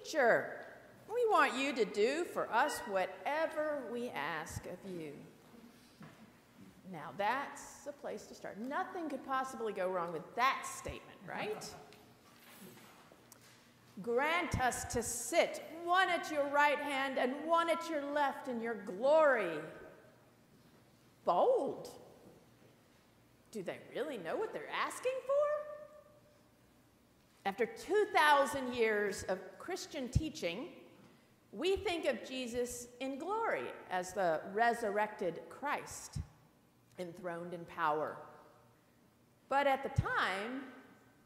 Teacher, we want you to do for us whatever we ask of you. Now that's a place to start. Nothing could possibly go wrong with that statement, right? Grant us to sit, one at your right hand and one at your left in your glory. Bold. Do they really know what they're asking for? After 2,000 years of Christian teaching, we think of Jesus in glory as the resurrected Christ, enthroned in power. But at the time,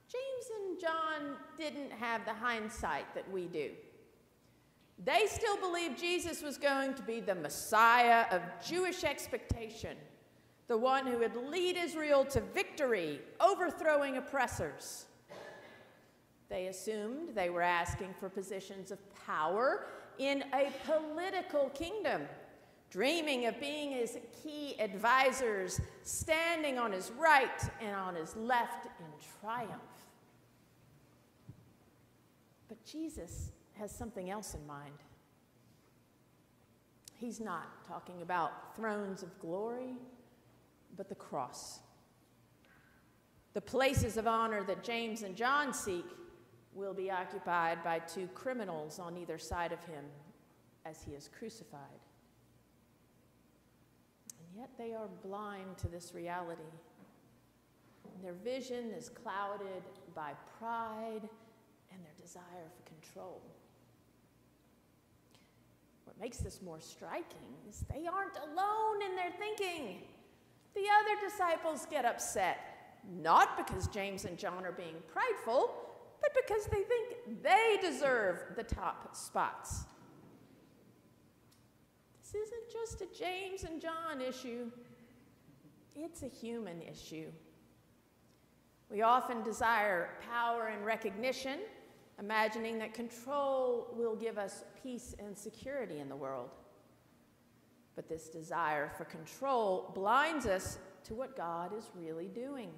James and John didn't have the hindsight that we do. They still believed Jesus was going to be the Messiah of Jewish expectation, the one who would lead Israel to victory, overthrowing oppressors. They assumed they were asking for positions of power in a political kingdom, dreaming of being his key advisors, standing on his right and on his left in triumph. But Jesus has something else in mind. He's not talking about thrones of glory, but the cross. The places of honor that James and John seek will be occupied by two criminals on either side of him as he is crucified. And yet they are blind to this reality. Their vision is clouded by pride and their desire for control. What makes this more striking is they aren't alone in their thinking. The other disciples get upset, not because James and John are being prideful, but because they think they deserve the top spots. This isn't just a James and John issue. It's a human issue. We often desire power and recognition, imagining that control will give us peace and security in the world. But this desire for control blinds us to what God is really doing.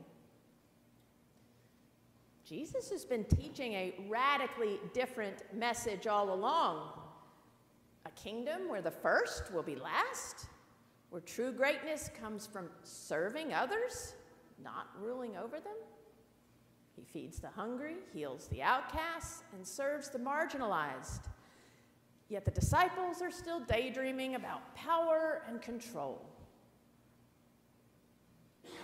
Jesus has been teaching a radically different message all along. A kingdom where the first will be last, where true greatness comes from serving others, not ruling over them. He feeds the hungry, heals the outcasts, and serves the marginalized. Yet the disciples are still daydreaming about power and control.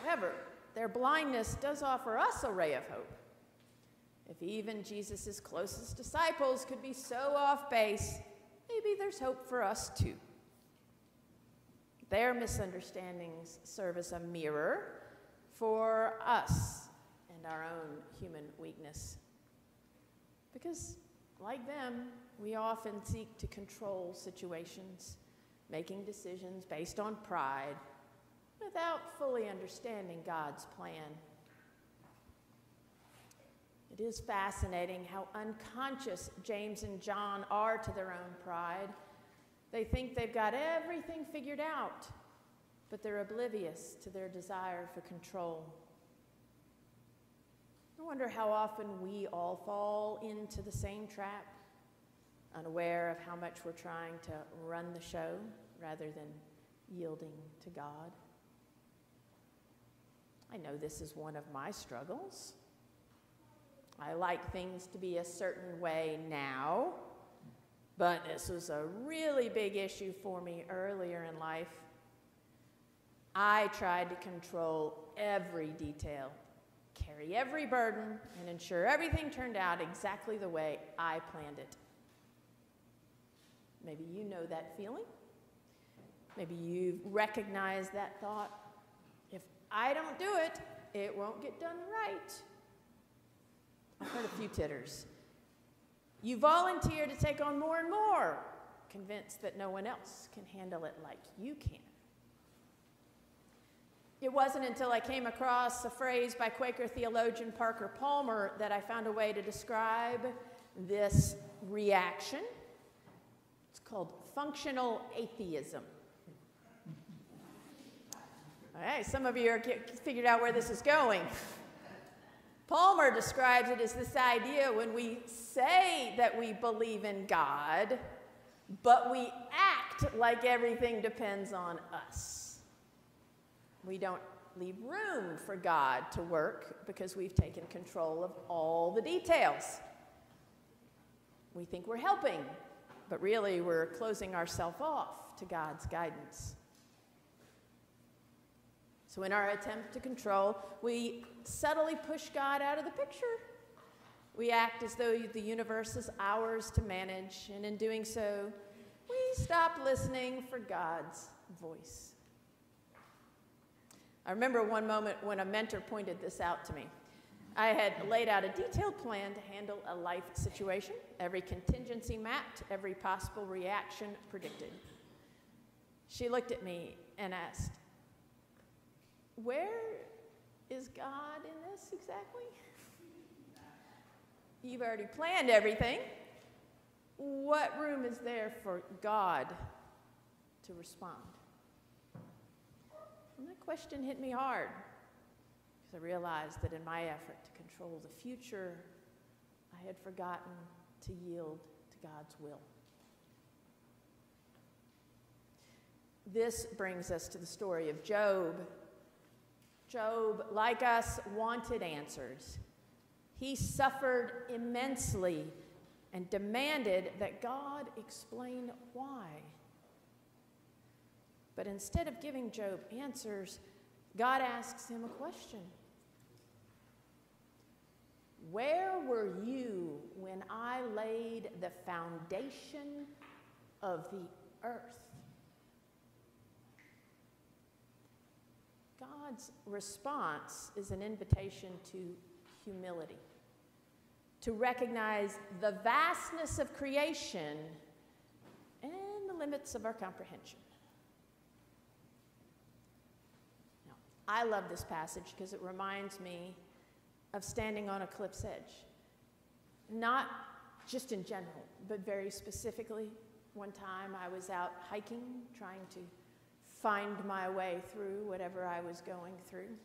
However, their blindness does offer us a ray of hope. If even Jesus' closest disciples could be so off base, maybe there's hope for us too. Their misunderstandings serve as a mirror for us and our own human weakness. Because, like them, we often seek to control situations, making decisions based on pride, without fully understanding God's plan. It is fascinating how unconscious James and John are to their own pride. They think they've got everything figured out, but they're oblivious to their desire for control. I wonder how often we all fall into the same trap, unaware of how much we're trying to run the show rather than yielding to God. I know this is one of my struggles. I like things to be a certain way now, but this was a really big issue for me earlier in life. I tried to control every detail, carry every burden, and ensure everything turned out exactly the way I planned it. Maybe you know that feeling. Maybe you recognize that thought. If I don't do it, it won't get done right. I've heard a few titters. You volunteer to take on more and more, convinced that no one else can handle it like you can. It wasn't until I came across a phrase by Quaker theologian Parker Palmer that I found a way to describe this reaction. It's called functional atheism. All right, some of you are figured out where this is going. Palmer describes it as this idea when we say that we believe in God, but we act like everything depends on us. We don't leave room for God to work because we've taken control of all the details. We think we're helping, but really we're closing ourselves off to God's guidance. So in our attempt to control, we subtly push God out of the picture. We act as though the universe is ours to manage, and in doing so, we stop listening for God's voice. I remember one moment when a mentor pointed this out to me. I had laid out a detailed plan to handle a life situation, every contingency mapped, every possible reaction predicted. She looked at me and asked, "Where is God in this exactly? You've already planned everything. What room is there for God to respond?" And that question hit me hard because I realized that in my effort to control the future, I had forgotten to yield to God's will. This brings us to the story of Job. Job, like us, wanted answers. He suffered immensely and demanded that God explain why. But instead of giving Job answers, God asks him a question. "Where were you when I laid the foundation of the earth?" God's response is an invitation to humility, to recognize the vastness of creation and the limits of our comprehension. Now, I love this passage because it reminds me of standing on a cliff's edge. Not just in general, but very specifically. One time I was out hiking, trying to find my way through whatever I was going through.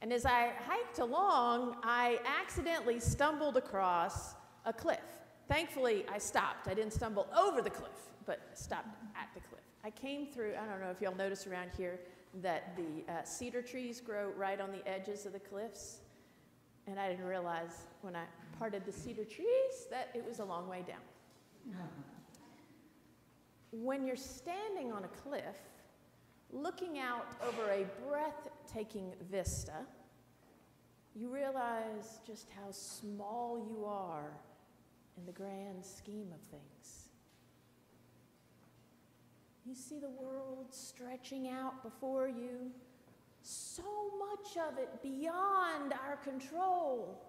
And as I hiked along, I accidentally stumbled across a cliff. Thankfully, I stopped. I didn't stumble over the cliff, but stopped at the cliff. I came through, I don't know if y'all notice around here, that the cedar trees grow right on the edges of the cliffs. And I didn't realize when I parted the cedar trees that it was a long way down. When you're standing on a cliff, looking out over a breathtaking vista, you realize just how small you are in the grand scheme of things. You see the world stretching out before you, so much of it beyond our control.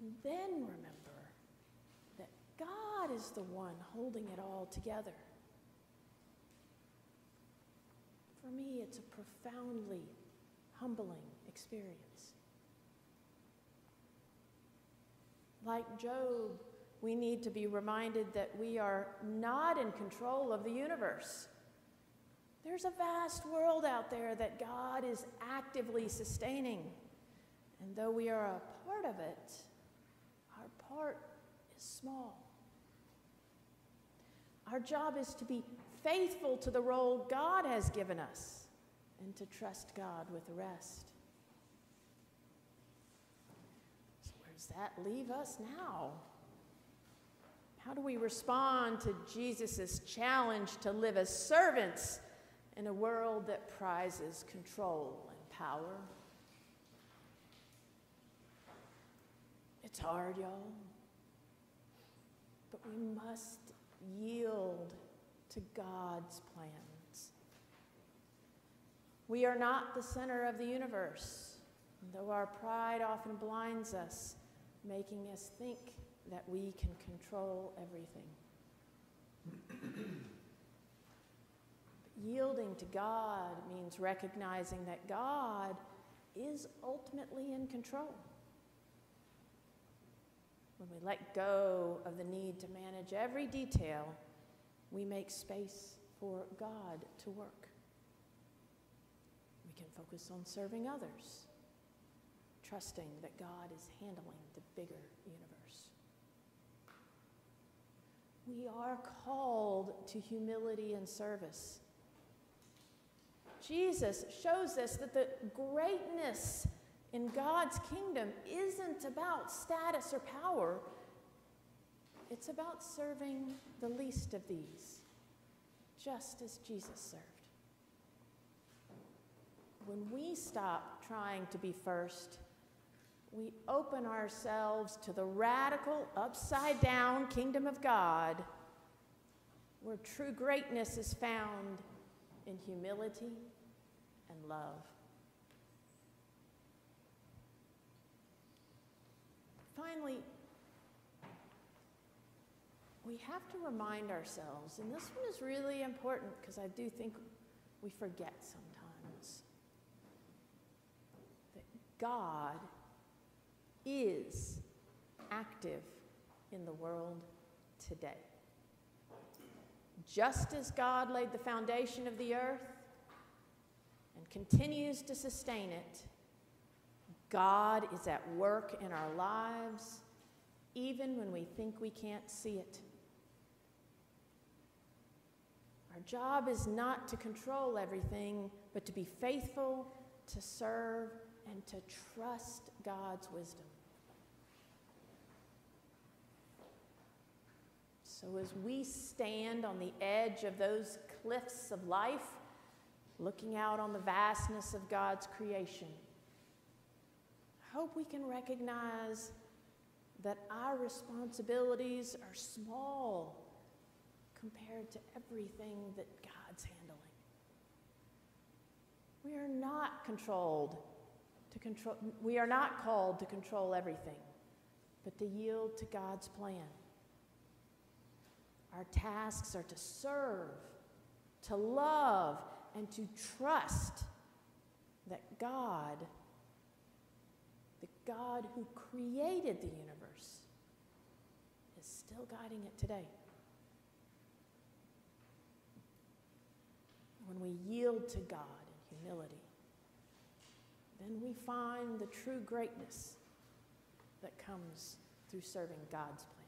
And then remember that God is the one holding it all together. For me, it's a profoundly humbling experience. Like Job, we need to be reminded that we are not in control of the universe. There's a vast world out there that God is actively sustaining. And though we are a part of it, our part is small. Our job is to be faithful to the role God has given us and to trust God with the rest. So where does that leave us now? How do we respond to Jesus' challenge to live as servants in a world that prizes control and power? It's hard, y'all, but we must yield to God's plans. We are not the center of the universe, though our pride often blinds us, making us think that we can control everything. Yielding to God means recognizing that God is ultimately in control. When we let go of the need to manage every detail, we make space for God to work. We can focus on serving others, trusting that God is handling the bigger universe. We are called to humility and service. Jesus shows us that the greatness in God's kingdom isn't about status or power. It's about serving the least of these, just as Jesus served. When we stop trying to be first, we open ourselves to the radical, upside-down kingdom of God, where true greatness is found in humility and love. Finally, we have to remind ourselves, and this one is really important because I do think we forget sometimes, that God is active in the world today. Just as God laid the foundation of the earth and continues to sustain it, God is at work in our lives, even when we think we can't see it. Our job is not to control everything, but to be faithful, to serve, and to trust God's wisdom. So as we stand on the edge of those cliffs of life, looking out on the vastness of God's creation, I hope we can recognize that our responsibilities are small compared to everything that God's handling. We are not called to control everything, but to yield to God's plan. Our tasks are to serve, to love, and to trust that God, the God who created the universe, is still guiding it today. When we yield to God in humility, then we find the true greatness that comes through serving God's plan.